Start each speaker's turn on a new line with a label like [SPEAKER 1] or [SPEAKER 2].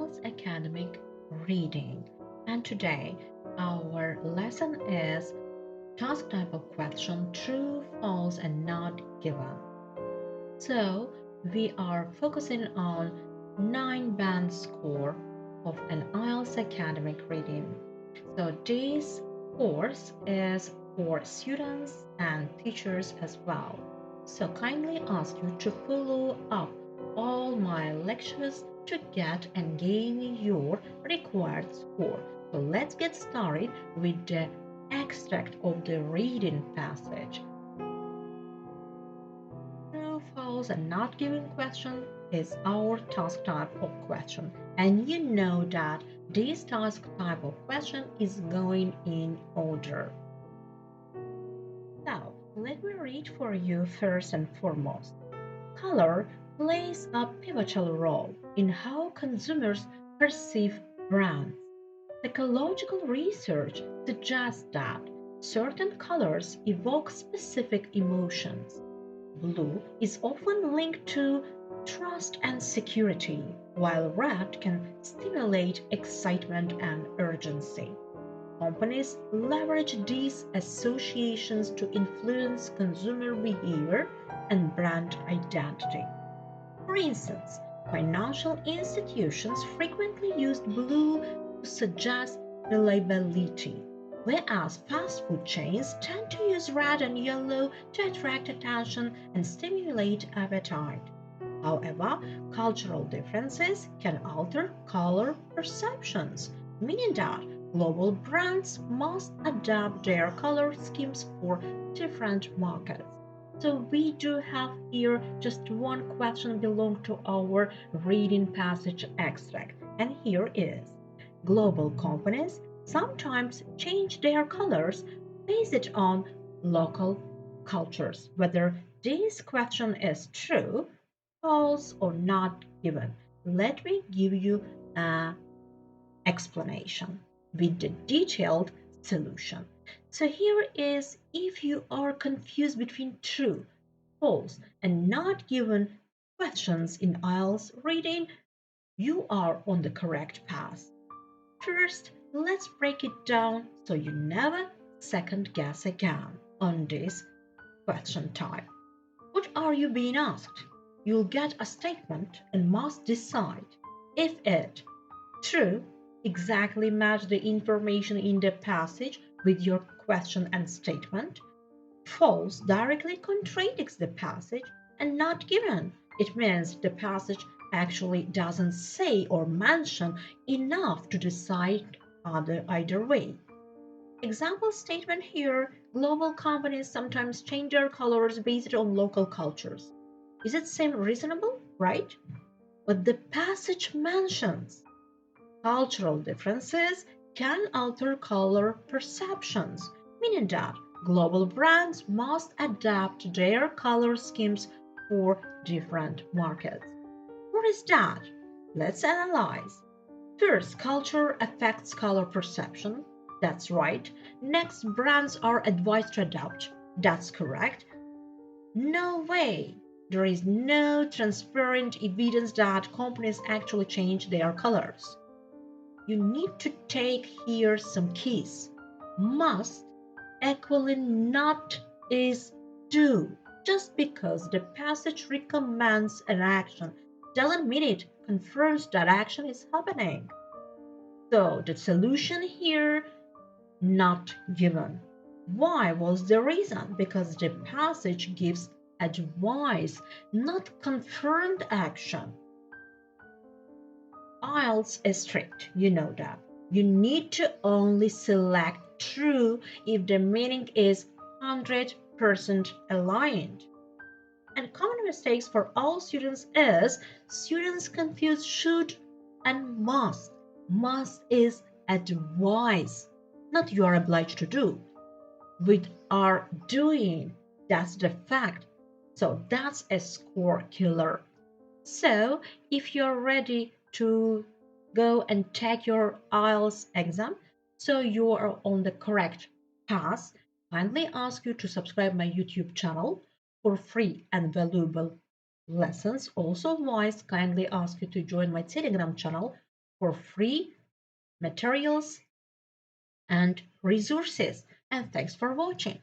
[SPEAKER 1] IELTS Academic Reading. And today our lesson is task type of question true, false, and not given. So we are focusing on 9 band score of an IELTS Academic Reading. So this course is for students and teachers as well. So kindly ask you to follow up all my lectures to get and gain your required score. So let's get started with the extract of the reading passage. True, false, and not given question is our task type of question. And you know that this task type of question is going in order. Now, let me read for you first and foremost. Color plays a pivotal role in how consumers perceive brands. Psychological research suggests that certain colors evoke specific emotions. Blue is often linked to trust and security, while red can stimulate excitement and urgency. Companies leverage these associations to influence consumer behavior and brand identity. For instance, financial institutions frequently use blue to suggest reliability, whereas fast food chains tend to use red and yellow to attract attention and stimulate appetite. However, cultural differences can alter color perceptions, meaning that global brands must adapt their color schemes for different markets. So we do have here just one question belong to our reading passage extract, and here is: global companies sometimes change their colors based on local cultures. Whether this question is true, false, or not given, let me give you an explanation with the detailed solution. So here is: if you are confused between true, false, and not given questions in IELTS reading, you are on the correct path. First, let's break it down so you never second guess again on this question type. What are you being asked? You'll get a statement and must decide if it true exactly match the information in the passage with your question and statement, false directly contradicts the passage, and not given. It means the passage actually doesn't say or mention enough to decide either way. Example statement here: global companies sometimes change their colors based on local cultures. Is it seem reasonable, right? But the passage mentions cultural differences can alter color perceptions, meaning that global brands must adapt their color schemes for different markets. What is that? Let's analyze. First, culture affects color perception. That's right. Next, brands are advised to adapt. That's correct. No way. There is no transparent evidence that companies actually change their colors. You need to take here some keys. Must, equally not, is do. Just because the passage recommends an action doesn't mean it confirms that action is happening. So the solution here, not given. Why was the reason? Because the passage gives advice, not confirmed action. IELTS is strict, you know that. You need to only select true if the meaning is 100% aligned. And common mistakes for all students is students confuse should and must. Must is advice, not you are obliged to do. We are doing, that's the fact. So that's a score killer. So, if you're ready to go and take your IELTS exam, so you are on the correct path, kindly ask you to subscribe my YouTube channel for free and valuable lessons. Also, wise kindly ask you to join my Telegram channel for free materials and resources. And thanks for watching.